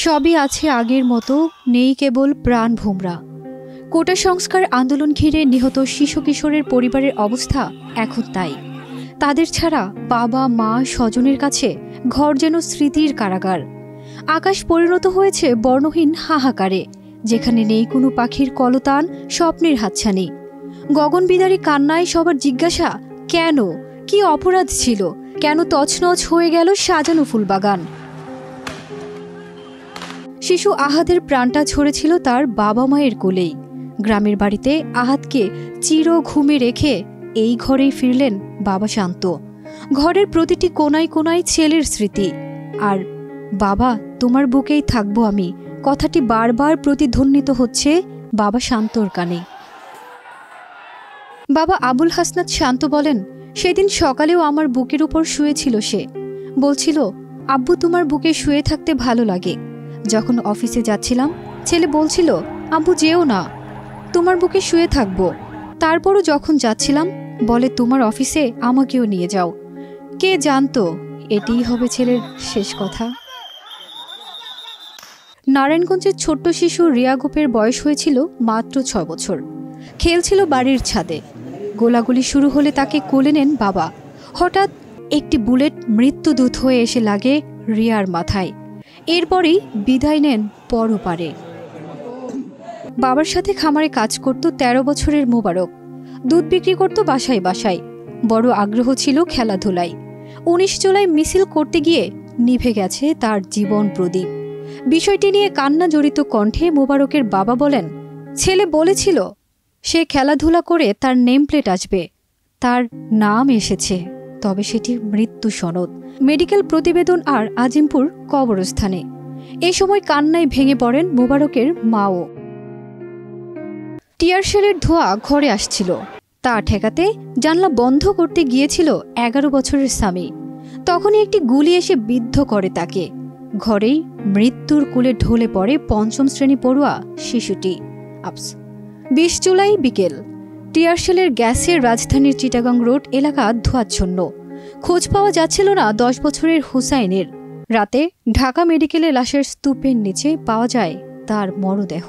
সবই আছে আগের মতো, নেই কেবল প্রাণ ভোমরা। কোটা সংস্কার আন্দোলন ঘিরে নিহত শিশু কিশোরের পরিবারের অবস্থা এখন তাই। তাদের ছাড়া বাবা মা স্বজনের কাছে ঘর যেন স্মৃতির কারাগার। আকাশ পরিণত হয়েছে বর্ণহীন হাহাকারে, যেখানে নেই কোনো পাখির কলতান, স্বপ্নের হাতছানি। গগনবিদারী কান্নায় সবার জিজ্ঞাসা, কেন? কি অপরাধ ছিল? কেন তছনছ হয়ে গেল সাজানো ফুলবাগান? শিশু আহাদের প্রাণটা ঝরেছিল তার বাবা মায়ের কোলেই। গ্রামের বাড়িতে আহাদকে চির ঘুমে রেখে এই ঘরেই ফিরলেন বাবা শান্ত। ঘরের প্রতিটি কোনায় কোনায় ছেলের স্মৃতি। আর বাবা, তোমার বুকেই থাকবো আমি, কথাটি বারবার প্রতিধ্বনিত হচ্ছে বাবা শান্তর কানে। বাবা আবুল হাসনাত শান্ত বলেন, সেদিন সকালেও আমার বুকের উপর শুয়েছিল সে। বলছিল, আব্বু তোমার বুকে শুয়ে থাকতে ভালো লাগে। যখন অফিসে যাচ্ছিলাম ছেলে বলছিল, আব্বু যেও না, তোমার বুকে শুয়ে থাকবো। তারপরও যখন যাচ্ছিলাম বলে, তোমার অফিসে আমাকেও নিয়ে যাও। কে জানতো এটিই হবে ছেলের শেষ কথা। নারায়ণগঞ্জের ছোট্ট শিশু রিয়া গোপের বয়স হয়েছিল মাত্র 6 বছর। খেলছিল বাড়ির ছাদে। গোলাগুলি শুরু হলে তাকে কোলে নেন বাবা। হঠাৎ একটি বুলেট মৃত্যুদূত হয়ে এসে লাগে রিয়ার মাথায়। এরপরই বিদায় নেন পরপারে। বাবার সাথে খামারে কাজ করত 13 বছরের মোবারক। দুধ বিক্রি করত বাসায় বাসায়। বড় আগ্রহ ছিল খেলাধুলায়। 19 জুলাই মিছিল করতে গিয়ে নিভে গেছে তার জীবন প্রদীপ। বিষয়টি নিয়ে কান্না জড়িত কণ্ঠে মোবারকের বাবা বলেন, ছেলে বলেছিল সে খেলাধুলা করে তার নেম প্লেট আসবে, তার নাম এসেছে, তবে সেটি মৃত্যু সনদ। মেডিকেল প্রতিবেদন আর আজিমপুর কবরস্থানে। এ সময় কান্নায় ভেঙে পড়েন মোবারকের মাও। টিয়ারশেলের ধোঁয়া ঘরে আসছিল, তা ঠেকাতে জানলা বন্ধ করতে গিয়েছিল 11 বছরের স্বামী। তখনই একটি গুলি এসে বিদ্ধ করে তাকে। ঘরেই মৃত্যুর কোলে ঢলে পড়ে 5ম শ্রেণী পড়ুয়া শিশুটি। 20 জুলাই বিকেল। টিয়ারশেলের গ্যাসের রাজধানীর চিটাগাং রোড এলাকা ধোঁয়াচ্ছন্ন। খোঁজ পাওয়া যাচ্ছিল না 10 বছরের হুসাইনের। রাতে ঢাকা মেডিকেলে লাশের স্তূপের নিচে পাওয়া যায় তার মরদেহ।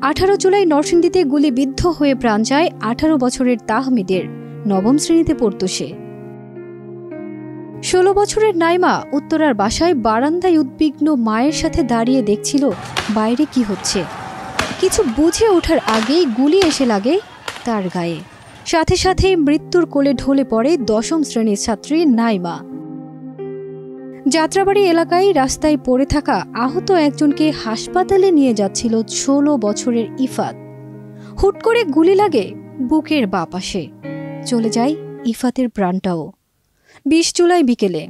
18 জুলাই নরসিংদীতে গুলিবিদ্ধ হয়ে প্রাণ যায় 18 বছরের তাহমিদের। 9ম শ্রেণীতে পড়ত সে। 16 বছরের নাইমা উত্তরার বাসায় বারান্দায় উদ্বিগ্ন মায়ের সাথে দাঁড়িয়ে দেখছিল বাইরে কি হচ্ছে। কিছু বুঝে ওঠার আগেই গুলি এসে লাগে তার গায়ে। সাথে সাথে মৃত্যুর কোলে ঢলে পড়ে 10ম শ্রেণীর ছাত্রী নাইমা। যাত্রাবাড়ি এলাকায় রাস্তায় পড়ে থাকা আহত একজনকে হাসপাতালে নিয়ে যাচ্ছিল 16 বছরের ইফাত। হুট করে গুলি লাগে বুকের বাঁ পাশে। চলে যায় ইফাতের প্রাণটাও। 20 জুলাই বিকেলে।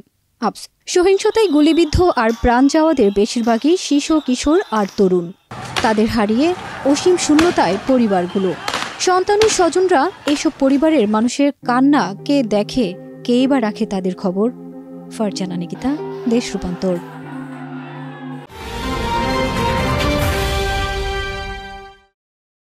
সহিংসতায় গুলিবিদ্ধ আর প্রাণ যাওয়াদের বেশিরভাগই শিশু কিশোর আর তরুণ। তাদের হারিয়ে অসীম শূন্যতায় পরিবারগুলো। সন্তানের স্বজনরা এসব পরিবারের মানুষের কান্না কে দেখে, কেই বা রাখে তাদের খবর। ফারজানা নিকিতা, দেশ রূপান্তর।